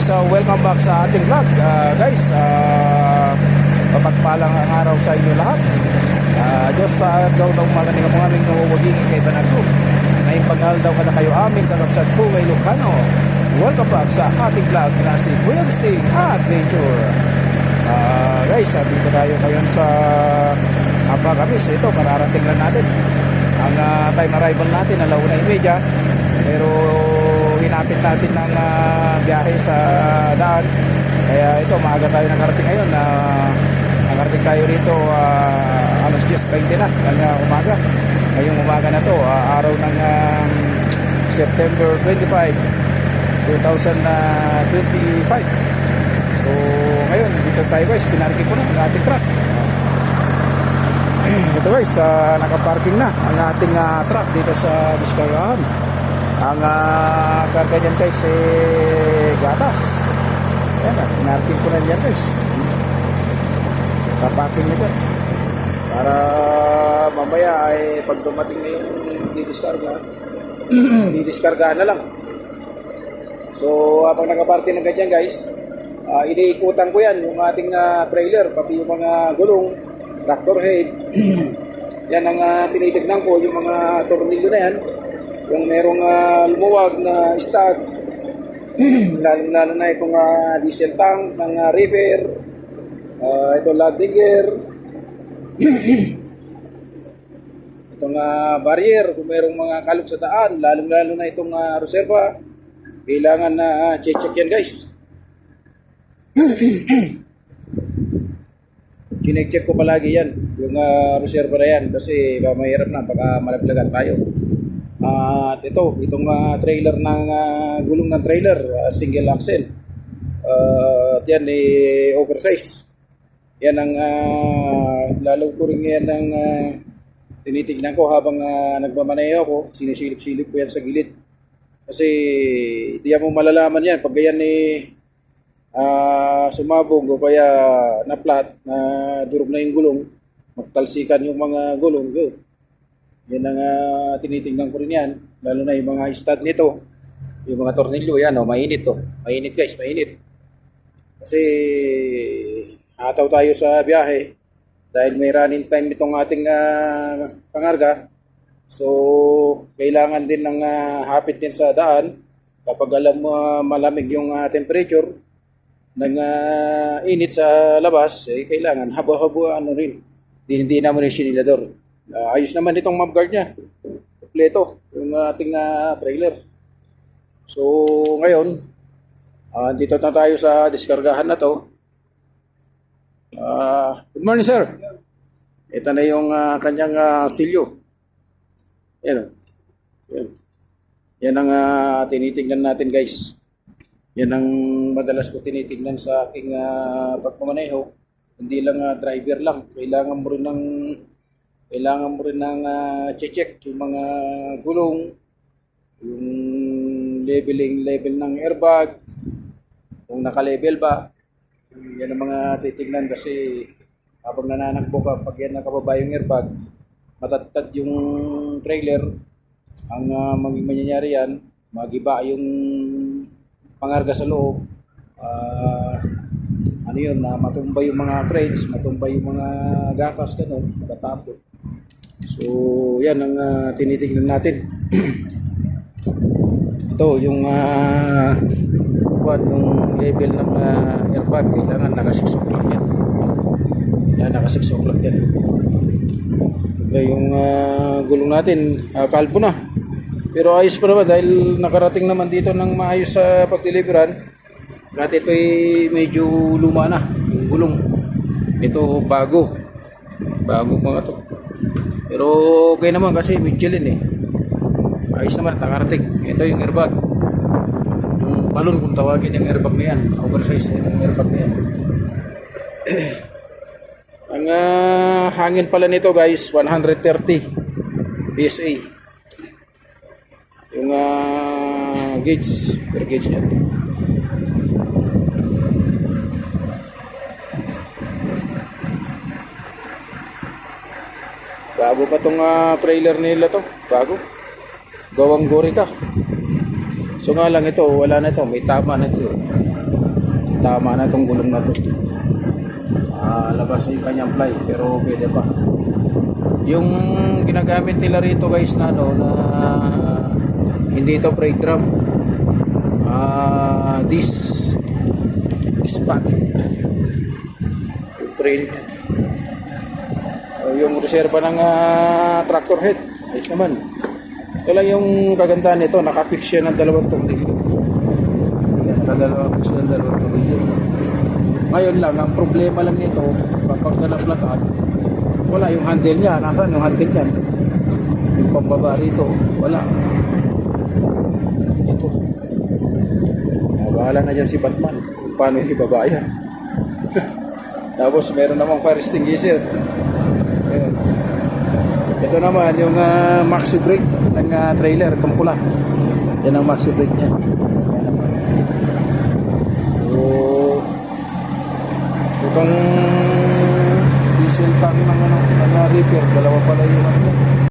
guys, welcome back sa ating vlog. Guys, mapagpalang ang araw sa inyo lahat. Diyos daw daw magaling ang aming nawawagin kay Banagyo. Ngayon paghal daw ka na kayo aming kalapsat po kay Lucano. Welcome back sa ating vlog na si Kuya Agustin Adventure. Guys, dito tayo ngayon sa Apagamis. Ito, kararating lang natin. Ang time arrival natin na 1:30. Pero hinapit natin ng biyahe sa daan. Kaya ito, maaga tayo nakarating ngayon. Nakarating tayo rito alas 10:20 na ng umaga. Ngayong umaga na to, araw ng September 25, 2025. So ngayon, dito tayo guys, pinarking ko na ang ating truck. Ito guys, nakaparking na ang ating truck dito sa Discarahan. Ang karga dyan guys gatas. Ayan, pinarking ko na dyan guys. Kaparking nito para mamaya ay pag dumating na yung didiskarga na lang. So habang nakaparking na ganyan guys, iniikutan ko yan yung ating trailer, pati yung mga gulong, tractor head. Yan ang tinitignan ko, yung mga tornilyo na yan, yung merong lumuwag na stud, lalo na itong diesel tank ng river, ito laddinger, itong barrier, kung merong mga kalog sa daan, lalo na itong reserva, kailangan na check yan guys. Kinek-check ko palagi yan, yung reserva na yan, kasi mahirap na baka malaglagan tayo. At itong trailer ng gulong ng trailer, single axle. At yan oversize. Yan ang lalo ko rin yan ang tinitignan ko habang nagmamaneho ako, sinisilip-silip ko yan sa gilid. Kasi hindi mo malalaman yan pag yan sumabog o kaya na-flat, na durog na yung gulong, magtalsikan yung mga gulong. Good. Yan ang tinitingnan ko rin yan, lalo na yung mga stud nito, yung mga tornilyo yan, mainit to. Mainit guys, mainit. Kasi ataw tayo sa biyahe dahil may running time itong ating pangarga. So kailangan din ng hapit din sa daan kapag alam mo malamig yung temperature ng init sa labas, kailangan habo-habo rin. Hindi naman yung sinilador. Ayos naman itong map guard niya. Kompleto yung ating trailer. So ngayon, dito na tayo sa diskargahan na to. Good morning sir. Ito na yung kanyang stilyo. Yan. Yan ang tinitingnan natin guys. Yan ang madalas ko tinitingnan sa aking pagmamaneho. Hindi lang driver lang. Kailangan mo rin ng check yung mga gulong, yung level ng airbag, kung naka-level ba. Yan ang mga titignan kasi habang nananakbo ka, pag yan nakababa yung airbag, matatad yung trailer, ang mangyayari yan, magiba yung pangarga sa loob, matumbay yung mga crates, matumbay yung mga gatas, gano'n, matatapos. So yan ang tinitingnan natin. Ito yung yung level ng airbag, kailangan naka 6 o'clock yan. Naka 6 o'clock yan. Ito yung gulong natin, kalbo na. Pero ayos pa naman dahil nakarating naman dito ng maayos sa pagdeliveran. Dati ito ay medyo luma na yung gulong. Ito bago mga to. Pero okay naman kasi Michelin ayos naman, nakarating. Ito yung airbag, yung balon kung tawagin yung airbag na yan, oversize yung airbag na yan. Ang hangin pala nito guys, 130 PSA yung gauge, per gauge niya. Bago pa tong trailer nila to, bago. Gawang gori ka. So nga lang ito, wala na ito, may tama na ito. tama na itong gulong na to. Labas na yung kanyang ply, pero pwede pa. Yung ginagamit nila rito guys na ano, na hindi ito brake drum, this pad train. Yung reserva ng tractor head, ayos naman. Ito lang yung kagandahan nito, nakapix siya ng dalawang tornilyo. Nakadalawang siya ng dalawang tornilyo. Ngayon lang, ang problema lang nito, kapag na-platan, wala yung handle niya. Nasaan yung handle niya? Yung pambaba rito, wala. Ito. Bahala na dyan si Batman kung paano ibaba yan. Tapos meron namang fire extinguisher. Ayan. Ito naman yung maxi brake ng trailer, itong pula. Yan ang maxi brake niya. So, itong diesel tank ng repair, dalawa pala yung ano.